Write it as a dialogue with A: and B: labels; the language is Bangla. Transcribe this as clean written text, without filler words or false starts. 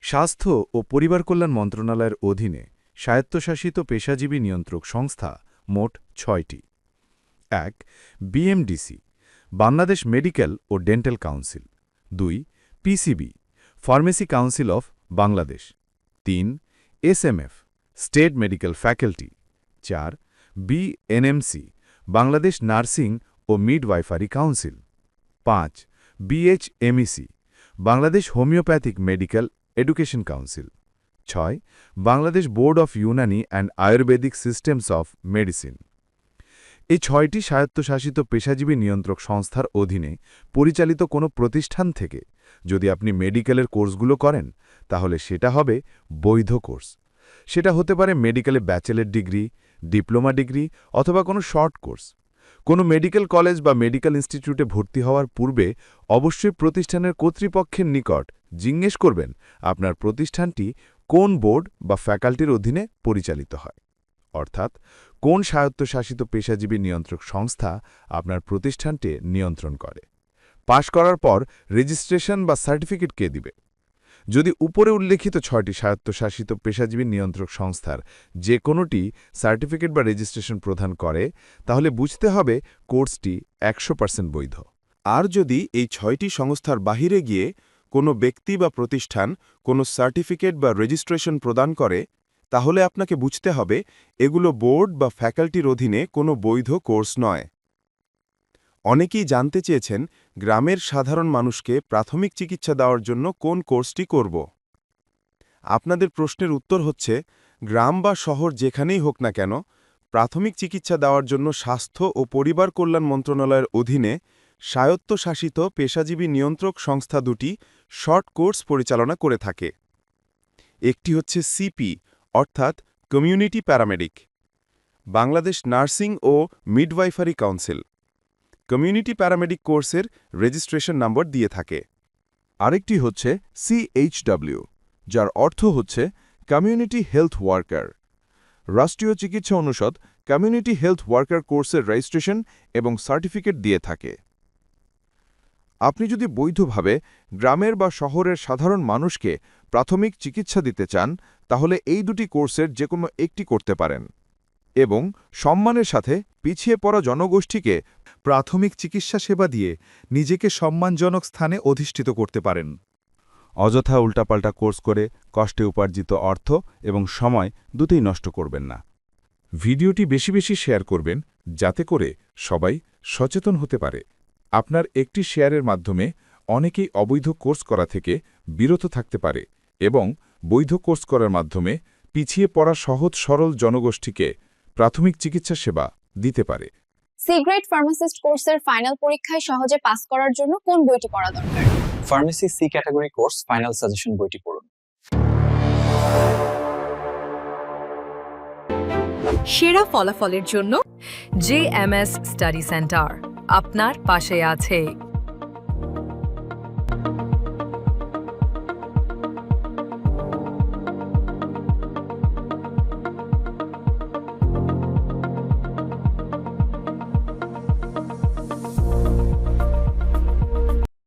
A: স্বাস্থ্য ও পরিবার কল্যাণ মন্ত্রণালয়ের অধীনে স্বায়ত্তশাসিত পেশাজীবী নিয়ন্ত্রক সংস্থা মোট ৬টি। ১. বিএমডিসি, বাংলাদেশ মেডিকেল ও dental council. ২. PCB, pharmacy council of Bangladesh. ৩. SMF, state medical faculty. ৪. BNMC, Bangladesh nursing ও midwifery council. ৫. BHMEC, Bangladesh homeopathic medical education council. ৬. Bangladesh board of Unani and Ayurvedic systems of medicine. এই ৬টি স্বায়ত্তশাসিত পেশাজীবী নিয়ন্ত্রক সংস্থার অধীনে পরিচালিত কোনো প্রতিষ্ঠান থেকে যদি আপনি মেডিকেলের কোর্সগুলো করেন, তাহলে সেটা হবে বৈধ কোর্স। সেটা হতে পারে মেডিকেলে ব্যাচেলর ডিগ্রি, ডিপ্লোমা ডিগ্রি অথবা কোনো শর্ট কোর্স। কোনো মেডিকেল কলেজ বা মেডিকেল ইনস্টিটিউটে ভর্তি হওয়ার পূর্বে অবশ্যই প্রতিষ্ঠানের কর্তৃপক্ষের নিকট জিজ্ঞেস করবেন আপনার প্রতিষ্ঠানটি কোন বোর্ড বা ফ্যাকাল্টির অধীনে পরিচালিত হয়, অর্থাৎ কোন স্বায়ত্তশাসিত পেশাজীবী নিয়ন্ত্রক সংস্থা আপনার প্রতিষ্ঠানটি নিয়ন্ত্রণ করে। পাশ করার পর রেজিস্ট্রেশন বা সার্টিফিকেট কে দিবে? যদি উপরে উল্লেখিত ৬টি স্বায়ত্তশাসিত পেশাজীবী নিয়ন্ত্রক সংস্থার যে কোনোটি সার্টিফিকেট বা রেজিস্ট্রেশন প্রদান করে, তাহলে বুঝতে হবে কোর্সটি ১০০% বৈধ।
B: আর যদি এই ৬টি সংস্থার বাহিরে গিয়ে কোনো ব্যক্তি বা প্রতিষ্ঠান কোনো সার্টিফিকেট বা রেজিস্ট্রেশন প্রদান করে, তাহলে আপনাকে বুঝতে হবে এগুলো বোর্ড বা ফ্যাকাল্টির অধীনে কোনো বৈধ কোর্স নয়। অনেকেই জানতে চেয়েছেন গ্রামের সাধারণ মানুষকে প্রাথমিক চিকিৎসা দেওয়ার জন্য কোন কোর্সটি করব। আপনাদের প্রশ্নের উত্তর হচ্ছে, গ্রাম বা শহর যেখানেই হোক না কেন, প্রাথমিক চিকিৎসা দেওয়ার জন্য স্বাস্থ্য ও পরিবার কল্যাণ মন্ত্রণালয়ের অধীনে স্বায়ত্তশাসিত পেশাজীবী নিয়ন্ত্রক সংস্থা দুটি শর্ট কোর্স পরিচালনা করে থাকে। একটি হচ্ছে সিপি অর্থাৎ কমিউনিটি প্যারামেডিক, বাংলাদেশ নার্সিং ও মিডওয়াইফারি কাউন্সিল। কমিউনিটি প্যারামেডিক কোর্সের রেজিস্ট্রেশন নম্বর দিয়ে থাকে।
C: আরেকটি হচ্ছে সিএইচডব্লিউ, যার অর্থ হচ্ছে কমিউনিটি হেলথ ওয়ার্কার। রাষ্ট্রীয় চিকিৎসা অনুষদ কমিউনিটি হেলথ ওয়ার্কার কোর্সের রেজিস্ট্রেশন এবং সার্টিফিকেট দিয়ে থাকে। আপনি যদি বৈধভাবে গ্রামের বা শহরের সাধারণ মানুষকে প্রাথমিক চিকিৎসা দিতে চান, তাহলে এই দুটি কোর্সের যে কোনো একটি করতে পারেন এবং সম্মানের সাথে পিছিয়ে পড়া জনগোষ্ঠীকে প্রাথমিক চিকিৎসা সেবা দিয়ে নিজেকে সম্মানজনক স্থানে অধিষ্ঠিত করতে পারেন। অযথা উল্টাপাল্টা কোর্স করে কষ্টে উপার্জিত অর্থ এবং সময় দুটোই নষ্ট করবেন না।
A: ভিডিওটি বেশি বেশি শেয়ার করবেন, যাতে করে সবাই সচেতন হতে পারে। আপনার একটি শেয়ারের মাধ্যমে অনেকেই অবৈধ কোর্স করা থেকে বিরত থাকতে পারে এবং বৈধ কোর্স করার মাধ্যমে পিছিয়ে পড়া সহজ সরল জনগোষ্ঠীকে প্রাথমিক চিকিৎসা সেবা দিতে পারে।
D: সি গ্রেড ফার্মাসিস্ট কোর্সের ফাইনাল পরীক্ষায় সহজে পাস করার জন্য কোন বইটি পড়া দরকার?
E: Pharmacy C category course final suggestion বইটি পড়ুন।
F: সেরা ফলাফলের জন্য জেএমএস স্টাডি সেন্টার আপনার পাশে আছে।